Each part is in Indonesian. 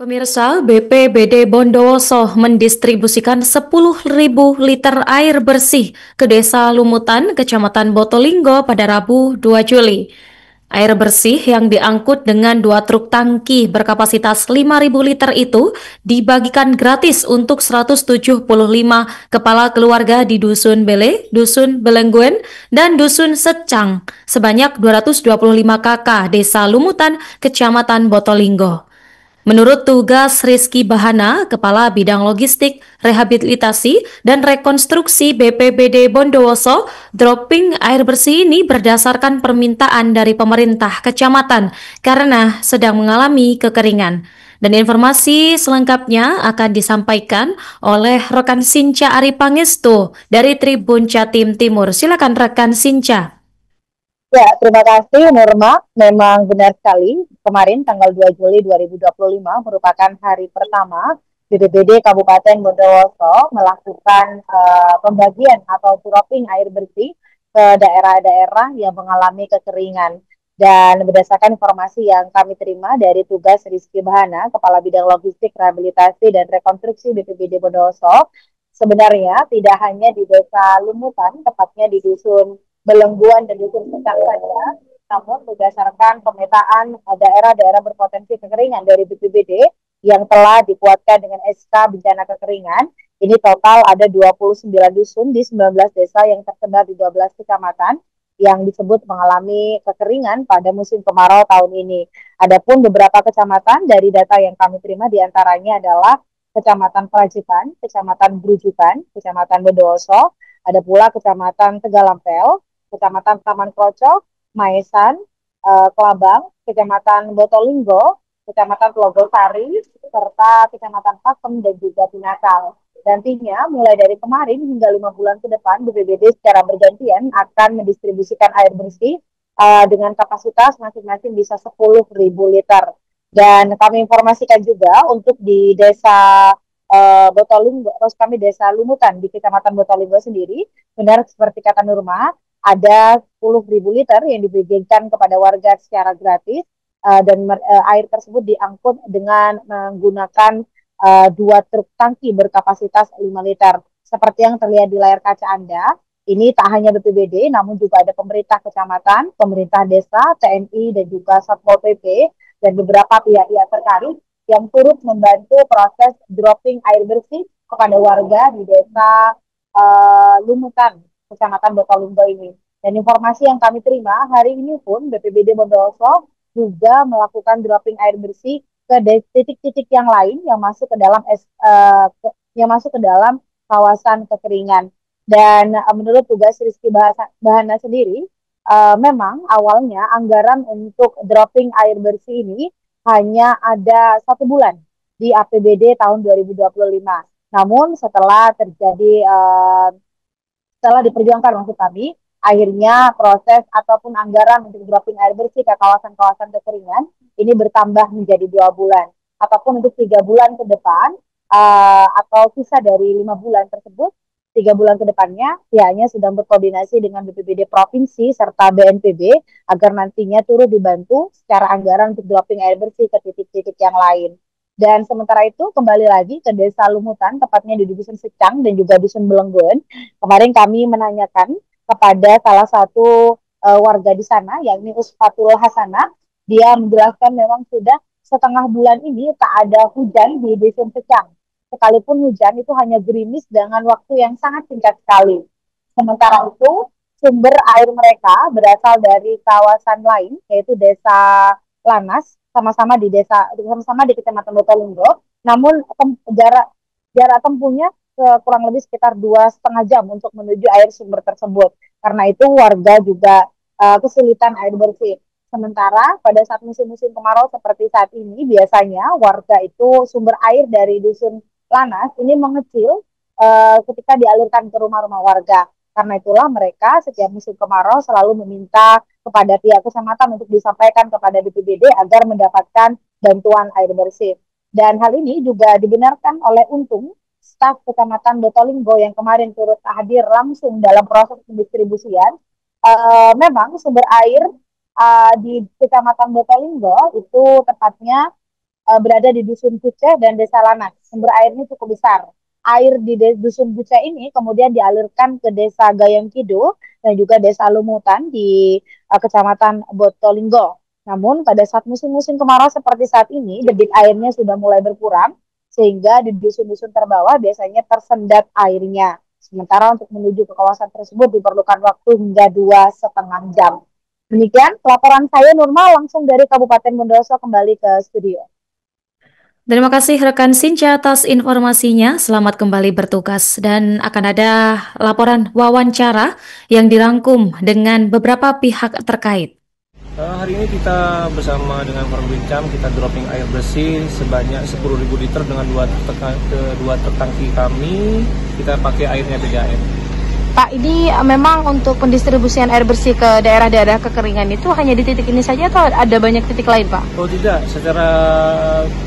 Pemirsa, BPBD Bondowoso mendistribusikan 10.000 liter air bersih ke Desa Lumutan, Kecamatan Botolinggo pada Rabu 2 Juli. Air bersih yang diangkut dengan 2 truk tangki berkapasitas 5.000 liter itu dibagikan gratis untuk 175 kepala keluarga di Dusun Bele, Dusun Belengguen, dan Dusun Secang sebanyak 225 KK Desa Lumutan, Kecamatan Botolinggo. Menurut tugas Rizky Bahana, Kepala Bidang Logistik, Rehabilitasi, dan Rekonstruksi BPBD Bondowoso, dropping air bersih ini berdasarkan permintaan dari pemerintah kecamatan karena sedang mengalami kekeringan. Dan informasi selengkapnya akan disampaikan oleh rekan Sinca Ari Pangestu dari Tribun Jatim Timur. Silakan rekan Sinca. Ya, terima kasih Nurma. Memang benar sekali, kemarin tanggal 2 Juli 2025 merupakan hari pertama BPBD Kabupaten Bondowoso melakukan pembagian atau dropping air bersih ke daerah-daerah yang mengalami kekeringan. Dan berdasarkan informasi yang kami terima dari tugas Rizky Bahana, Kepala Bidang Logistik, Rehabilitasi, dan Rekonstruksi BPBD Bondowoso, sebenarnya tidak hanya di Desa Lumutan, tepatnya di Dusun Belengguan dan Dusun Secang saja, namun berdasarkan pemetaan daerah-daerah berpotensi kekeringan dari BPBD yang telah dikuatkan dengan SK bencana kekeringan, ini total ada 29 dusun di 19 desa yang tersebar di 12 kecamatan yang disebut mengalami kekeringan pada musim kemarau tahun ini. Adapun beberapa kecamatan dari data yang kami terima diantaranya adalah Kecamatan Perajikan, Kecamatan Brujukan, Kecamatan Bondowoso, ada pula Kecamatan Tegalampel, Kecamatan Taman Krocok, Maesan, Kelabang, Kecamatan Botolinggo, Kecamatan Telogosari, serta Kecamatan Pakem dan juga Tinakal. Nantinya mulai dari kemarin hingga 5 bulan ke depan, BPBD secara bergantian akan mendistribusikan air bersih dengan kapasitas masing-masing bisa 10.000 liter. Dan kami informasikan juga untuk di desa Botolinggo, terus kami desa Lumutan di Kecamatan Botolinggo sendiri, benar seperti kata Nurma, ada 10.000 liter yang diberikan kepada warga secara gratis dan air tersebut diangkut dengan menggunakan 2 truk tangki berkapasitas 5 liter. Seperti yang terlihat di layar kaca Anda, ini tak hanya BPBD, namun juga ada pemerintah kecamatan, pemerintah desa, TNI, dan juga Satpol PP, dan beberapa pihak-pihak terkait yang turut membantu proses dropping air bersih kepada warga di desa Lumutan, Kecamatan Botolinggo ini. Dan informasi yang kami terima hari ini pun BPBD Bondowoso juga melakukan dropping air bersih ke titik-titik yang lain yang masuk ke dalam kawasan kekeringan. Dan menurut tugas Rizky Bahana sendiri, memang awalnya anggaran untuk dropping air bersih ini hanya ada 1 bulan di APBD tahun 2025. Namun setelah diperjuangkan maksud kami, akhirnya proses ataupun anggaran untuk dropping air bersih ke kawasan-kawasan kekeringan ini bertambah menjadi 2 bulan. Ataupun untuk 3 bulan ke depan, atau sisa dari 5 bulan tersebut, 3 bulan ke depannya, pihaknya sedang berkoordinasi dengan BPBD Provinsi serta BNPB agar nantinya turut dibantu secara anggaran untuk dropping air bersih ke titik-titik yang lain. Dan sementara itu kembali lagi ke Desa Lumutan, tepatnya di Dusun Secang dan juga Dusun Belenggun. Kemarin kami menanyakan kepada salah satu warga di sana, yakni Usfatul Hasanah. Dia menjelaskan memang sudah setengah bulan ini tak ada hujan di Dusun Secang. Sekalipun hujan itu hanya gerimis dengan waktu yang sangat singkat sekali. Sementara itu, sumber air mereka berasal dari kawasan lain, yaitu Desa Lanas, sama-sama di Kecamatan Botolinggo. Namun jarak jarak tempuhnya kurang lebih sekitar 2,5 jam untuk menuju air sumber tersebut. Karena itu warga juga kesulitan air bersih. Sementara pada saat musim-musim kemarau seperti saat ini, biasanya warga itu sumber air dari dusun Lanas ini mengecil ketika dialirkan ke rumah-rumah warga. Karena itulah mereka setiap musim kemarau selalu meminta kepada pihak kecamatan untuk disampaikan kepada BPBD agar mendapatkan bantuan air bersih. Dan hal ini juga dibenarkan oleh Untung, staf Kecamatan Botolinggo yang kemarin turut hadir langsung dalam proses pendistribusian. Memang sumber air di Kecamatan Botolinggo itu tepatnya berada di Dusun Kuceh dan Desa Lanas. Sumber airnya cukup besar. Air di Dusun Kuceh ini kemudian dialirkan ke Desa Gayam Kidul dan juga Desa Lumutan di Kecamatan Botolinggo. Namun pada saat musim-musim kemarau seperti saat ini, debit airnya sudah mulai berkurang, sehingga di dusun-dusun terbawah biasanya tersendat airnya. Sementara untuk menuju ke kawasan tersebut diperlukan waktu hingga 2,5 jam. Demikian laporan saya, Nurma, langsung dari Kabupaten Bondowoso kembali ke studio. Terima kasih rekan Sinca atas informasinya. Selamat kembali bertugas dan akan ada laporan wawancara yang dirangkum dengan beberapa pihak terkait. Hari ini kita bersama dengan Forbincam, kita dropping air bersih sebanyak 10.000 liter dengan dua truk tangki kami. Kita pakai airnya BDAM. Pak, ini memang untuk pendistribusian air bersih ke daerah-daerah kekeringan itu hanya di titik ini saja atau ada banyak titik lain, Pak? Oh tidak, secara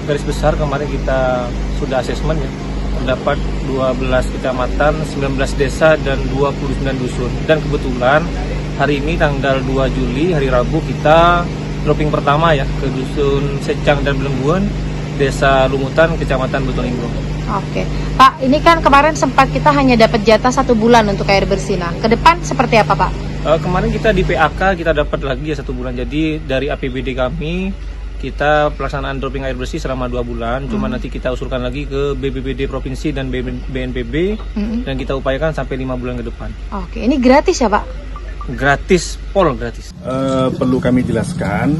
garis besar kemarin kita sudah asesmen ya. Terdapat 12 kecamatan, 19 desa dan 29 dusun. Dan kebetulan hari ini tanggal 2 Juli, hari Rabu, kita dropping pertama ya ke Dusun Secang dan Belengguan, Desa Lumutan, Kecamatan Botolinggo. Oke, Pak, ini kan kemarin sempat kita hanya dapat jatah 1 bulan untuk air bersih. Nah, ke depan seperti apa, Pak? Kemarin kita di PAK kita dapat lagi ya 1 bulan. Jadi dari APBD kami kita pelaksanaan dropping air bersih selama 2 bulan. Cuma nanti kita usulkan lagi ke BPBD provinsi dan BNPB dan kita upayakan sampai 5 bulan ke depan. Oke, ini gratis ya, Pak? Gratis, gratis. Perlu kami jelaskan,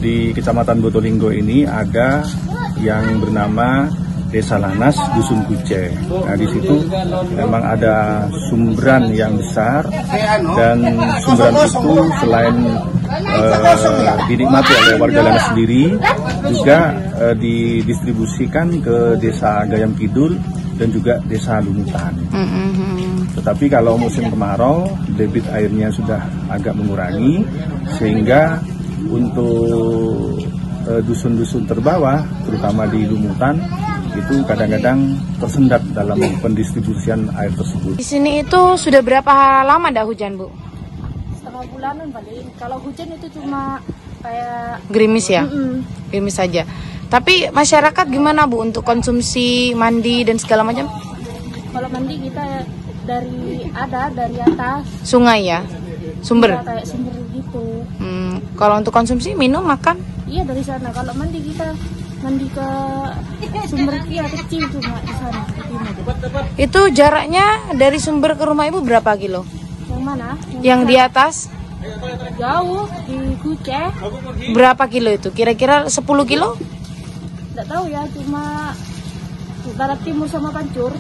di Kecamatan Botolinggo ini ada yang bernama Desa Lanas, Dusun Kuceh. Nah, di situ memang ada sumberan yang besar dan sumberan itu selain dinikmati oleh warga Lanas sendiri, juga didistribusikan ke Desa Gayam Kidul dan juga Desa Lumutan. Tetapi kalau musim kemarau, debit airnya sudah agak mengurangi, sehingga untuk dusun-dusun terbawah, terutama di Lumutan, itu kadang-kadang tersendat dalam pendistribusian air tersebut. Di sini itu sudah berapa lama dah hujan, Bu? Setengah bulanan paling. Kalau hujan itu cuma kayak gerimis ya? Gerimis saja. Tapi masyarakat gimana, Bu, untuk konsumsi mandi dan segala macam? kalau mandi kita dari atas. Sungai ya? Sumber? Ya, kayak sumber gitu. Kalau untuk konsumsi, minum, makan? Iya dari sana. Kalau mandi kita mandi ke sumber kecil cuma di sana. Itu jaraknya dari sumber ke rumah Ibu berapa kilo? Yang mana? Yang di atas? Jauh di Kuceh. Berapa kilo itu? Kira-kira 10 kilo? Nggak tahu ya, cuma barat timur sama Pancur.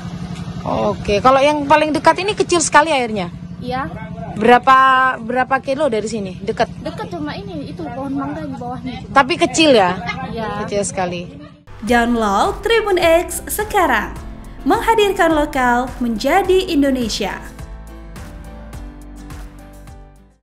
Oke, kalau yang paling dekat ini kecil sekali airnya. Iya. Berapa kilo dari sini? Dekat? Dekat cuma ini, itu pohon mangga di bawahnya. Tapi kecil ya? Iya. Kecil sekali. Download Tribun X sekarang. Menghadirkan lokal menjadi Indonesia.